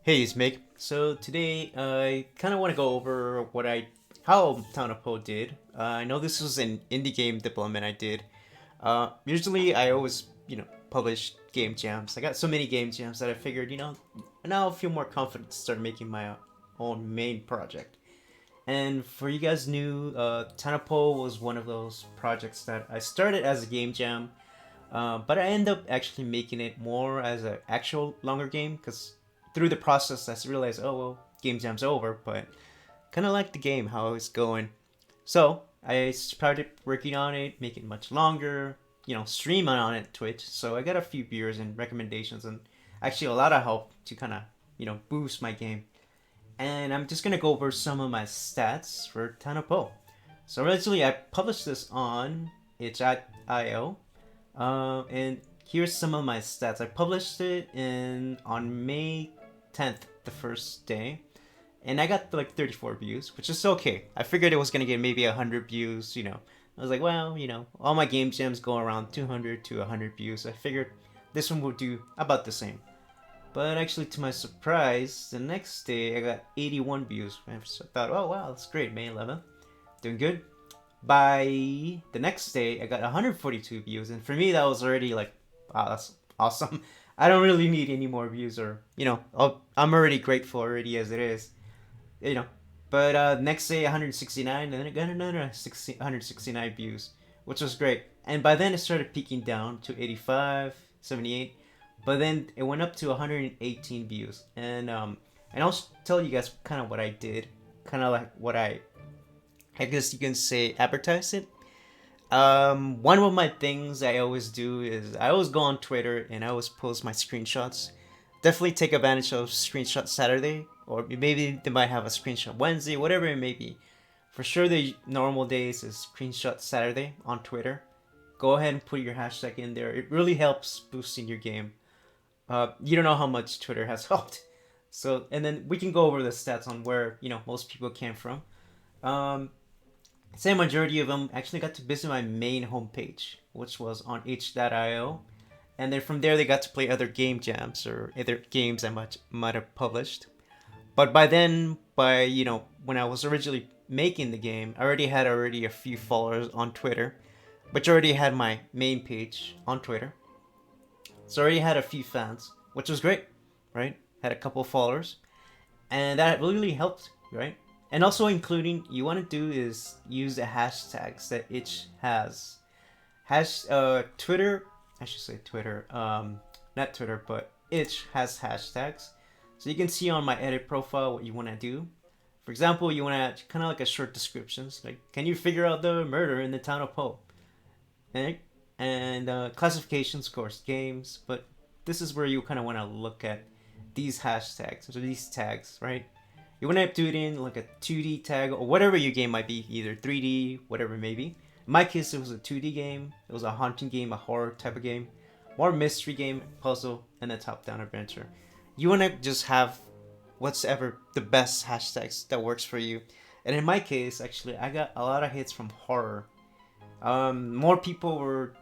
Hey, it's Mig. So today I kind of want to go over how Town of Poe did. I know this was an indie game development I did. Usually I always, publish game jams. I got so many game jams that I figured, now I feel more confident to start making my own main project. And for you guys new, Town of Poe was one of those projects that I started as a game jam, but I end up actually making it more as an actual longer game because through the process I realized, oh well, game jam's over, but kind of like the game how it's going. So I started working on it, make it much longer, stream on it Twitch. So I got a few viewers and recommendations, and actually a lot of help to kind of boost my game. And I'm just gonna go over some of my stats for Town of Poe. So originally I published this on itch.io, and here's some of my stats. I published it in on May 10th, the first day, and I got like 34 views, which is okay. I figured it was gonna get maybe 100 views. I was like, well, all my game jams go around 200 to 100 views. I figured this one would do about the same. But actually, to my surprise, the next day I got 81 views. I thought, oh wow, that's great, May 11th, doing good. By the next day, I got 142 views, and for me, that was already like, wow, that's awesome. I don't really need any more views, or I'm already grateful already as it is, you know. But next day, 169, and then I got another 169 views, which was great. And by then, it started peaking down to 85, 78, but then it went up to 118 views. And I'll tell you guys kind of what I did, kind of like what I guess you can say advertise it. One of my things I always do is I always go on Twitter and I always post my screenshots. Definitely take advantage of Screenshot Saturday, or maybe they might have a Screenshot Wednesday, whatever it may be. For sure, the normal days is Screenshot Saturday on Twitter. Go ahead and put your hashtag in there. It really helps boosting your game. You don't know how much Twitter has helped. So, and then we can go over the stats on where most people came from. Um, Say majority of them actually got to visit my main homepage, which was on h.io, and then from there they got to play other game jams or other games I might have published. But by then, when I was originally making the game, I already a few followers on Twitter, which already had my main page on Twitter. So I already had a few fans, which was great, right? Had a couple followers, and that really helped, right? And also including, you want to do is use the hashtags that itch has. Twitter, I should say Twitter, not Twitter, but itch has hashtags. So you can see on my edit profile what you want to do. For example, you want to add kind of like a short descriptions, like, can you figure out the murder in the town of Poe? And classifications, of course, games, but this is where you kind of want to look at these hashtags, so these tags, right? You want to do it in like a 2D tag or whatever your game might be, either 3D, whatever it may be. In my case, it was a 2D game. It was a haunting game, a horror type of game, more mystery game, puzzle, and a top-down adventure. You want to just have what's ever the best hashtags that works for you. And in my case, actually, I got a lot of hits from horror. More people were,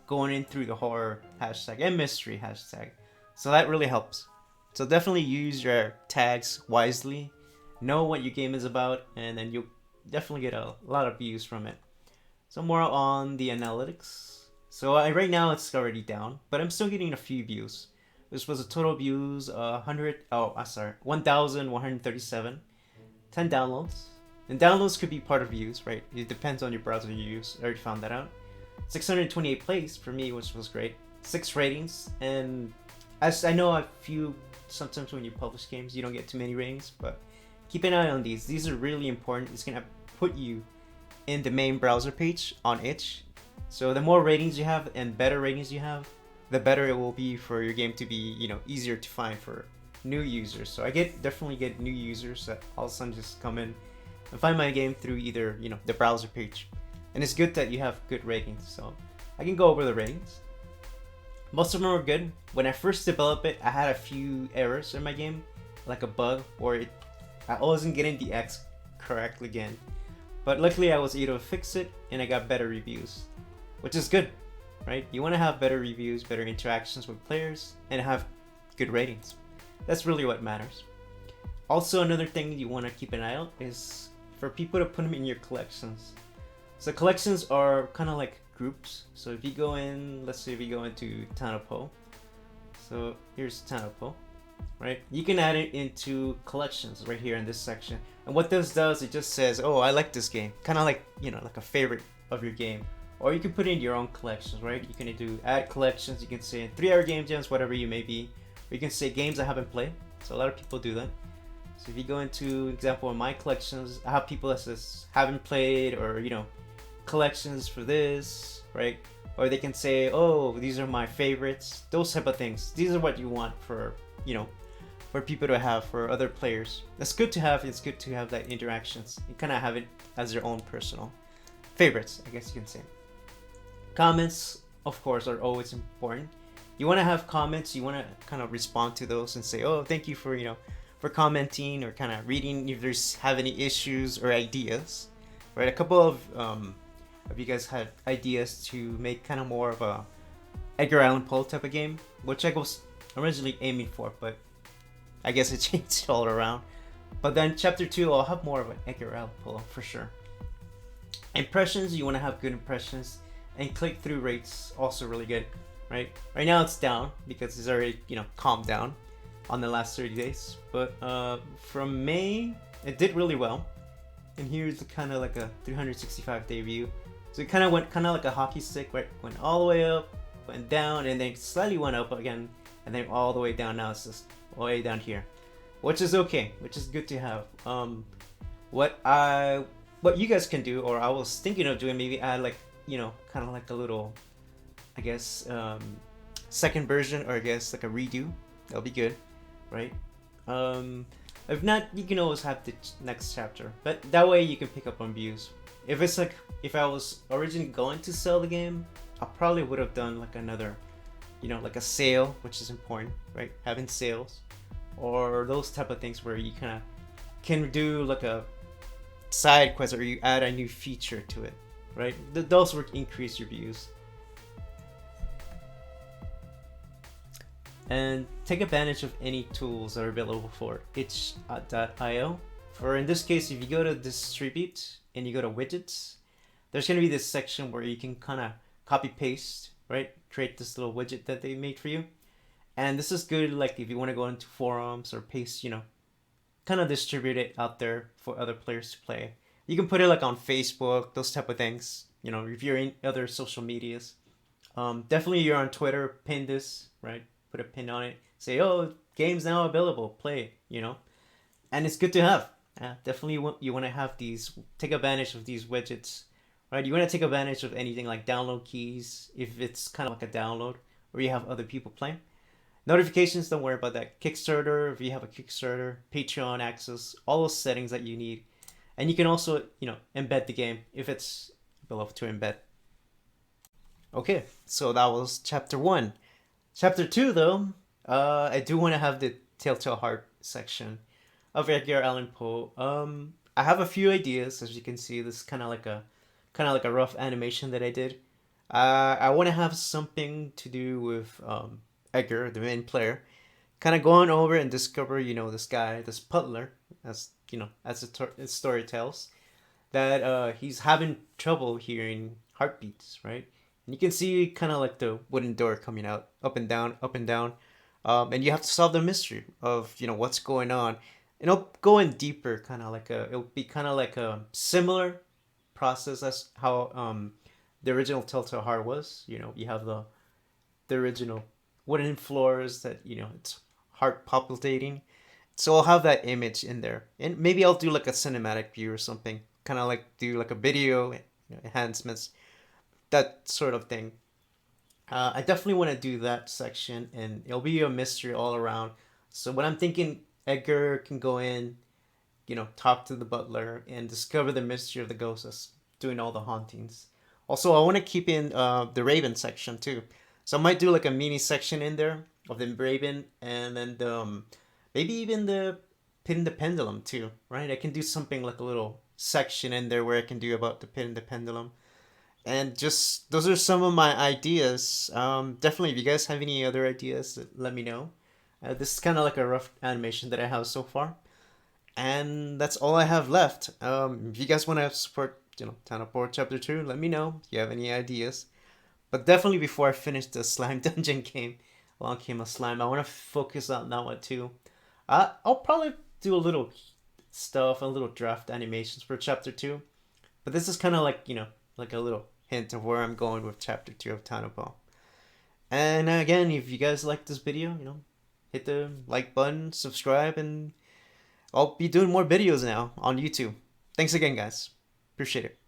going in through the horror hashtag and mystery hashtag. So that really helps. So definitely use your tags wisely. Know what your game is about, and then you'll definitely get a lot of views from it. So more on the analytics. So right now it's already down, but I'm still getting a few views. This was a total views 1,137, 10 downloads. And downloads could be part of views, right? It depends on your browser you use. I already found that out. 628 plays for me, which was great. 6 ratings, and as I know a few, sometimes when you publish games you don't get too many ratings, but keep an eye on these. These are really important. It's gonna put you in the main browser page on itch. So the more ratings you have and better ratings you have, the better it will be for your game to be, easier to find for new users. So I definitely get new users that all of a sudden just come in and find my game through either, the browser page. And it's good that you have good ratings. So I can go over the ratings. Most of them were good. When I first developed it, I had a few errors in my game, like a bug, or I wasn't getting the X correctly again. But luckily I was able to fix it, and I got better reviews, which is good, right? You want to have better reviews, better interactions with players, and have good ratings. That's really what matters. Also, another thing you want to keep an eye out is for people to put them in your collections. So collections are kind of like groups. So if you go in, let's say if you go into Town of Poe. So here's Town of Poe, right? You can add it into collections right here in this section. And what this does, it just says, oh, I like this game. Kind of like, like a favorite of your game. Or you can put in your own collections, right? You can do add collections. You can say 3-hour game jams, whatever you may be. Or you can say games I haven't played. So a lot of people do that. So if you go into example of my collections, I have people that says haven't played, or collections for this, right? Or they can say, oh, these are my favorites. Those type of things. These are what you want for for people to have, for other players. That's good to have. It's good to have that interactions. You kind of have it as your own personal favorites, I guess you can say. Comments, of course, are always important. You want to have comments. You want to kind of respond to those and say, oh, thank you for for commenting, or kind of reading if there's have any issues or ideas, right? A couple of you guys had ideas to make kind of more of a Edgar Allan Poe type of game, which I was originally aiming for, but I guess it changed all around. But then chapter 2, I'll have more of an Edgar Allan Poe for sure. Impressions, you want to have good impressions, and click-through rates also really good, right? Right now it's down because it's already calmed down on the last 30 days, but from May it did really well. And here's kind of like a 365-day view. So it kind of went like a hockey stick, right? Went all the way up, went down, and then slightly went up again, and then all the way down. Now it's just all the way down here, which is okay, which is good to have. What you guys can do, or I was thinking of doing, maybe add like kind of like a little, I guess, second version, or I guess like a redo. That'll be good, right? If not, you can always have the next chapter, but that way you can pick up on views. If it's like, if I was originally going to sell the game, I probably would have done like another, like a sale, which is important, right? Having sales, or those type of things where you kind of can do like a side quest, or you add a new feature to it, right? Those would increase your views. And take advantage of any tools that are available for itch.io. For in this case, if you go to distribute and you go to widgets, there's going to be this section where you can kind of copy paste, right? Create this little widget that they made for you. And this is good, like if you want to go into forums or paste, kind of distribute it out there for other players to play. You can put it like on Facebook, those type of things, if you're in other social medias. Definitely you're on Twitter, pin this, right? Put a pin on it, say, oh, game's now available, play it, and it's good to have. Definitely you want to have these, take advantage of these widgets, right? You want to take advantage of anything like download keys, if it's kind of like a download, or you have other people playing. Notifications, don't worry about that. Kickstarter, if you have a Kickstarter, Patreon access, all those settings that you need. And you can also, embed the game if it's below to embed. Okay, so that was chapter 1. Chapter 2, though, I do want to have the Telltale Heart section of Edgar Allan Poe. I have a few ideas, as you can see. This is kind of like a rough animation that I did. I want to have something to do with Edgar, the main player, kind of going over and discover, this guy, this butler, as as the story tells, that he's having trouble hearing heartbeats, right? And you can see kind of like the wooden door coming out, up and down, up and down. And you have to solve the mystery of, what's going on. And it'll go in deeper, it'll be kind of like a similar process as how the original Telltale Heart was. You have the original wooden floors that, it's heart palpitating. So I'll have that image in there. And maybe I'll do like a cinematic view or something. Kind of like do like a video enhancements, that sort of thing. I definitely want to do that section, and it'll be a mystery all around. So what I'm thinking, Edgar can go in, talk to the butler and discover the mystery of the ghost that's doing all the hauntings. Also, I want to keep in the Raven section too. So I might do like a mini section in there of the Raven, and then maybe even the Pin the Pendulum too, right? I can do something like a little section in there where I can do about the Pin the Pendulum. And just, those are some of my ideas. Definitely, if you guys have any other ideas, let me know. This is kind of like a rough animation that I have so far, and that's all I have left. If you guys want to support, Town of Poe Chapter 2, let me know if you have any ideas. But definitely before I finish the slime dungeon game, Along Came a Slime, I want to focus on that one too. I'll probably do a little stuff, a little draft animations for Chapter 2. But this is kind of like, like a little hint of where I'm going with Chapter 2 of Town of Poe. And again, if you guys like this video, hit the like button, subscribe, and I'll be doing more videos now on YouTube. Thanks again, guys. Appreciate it.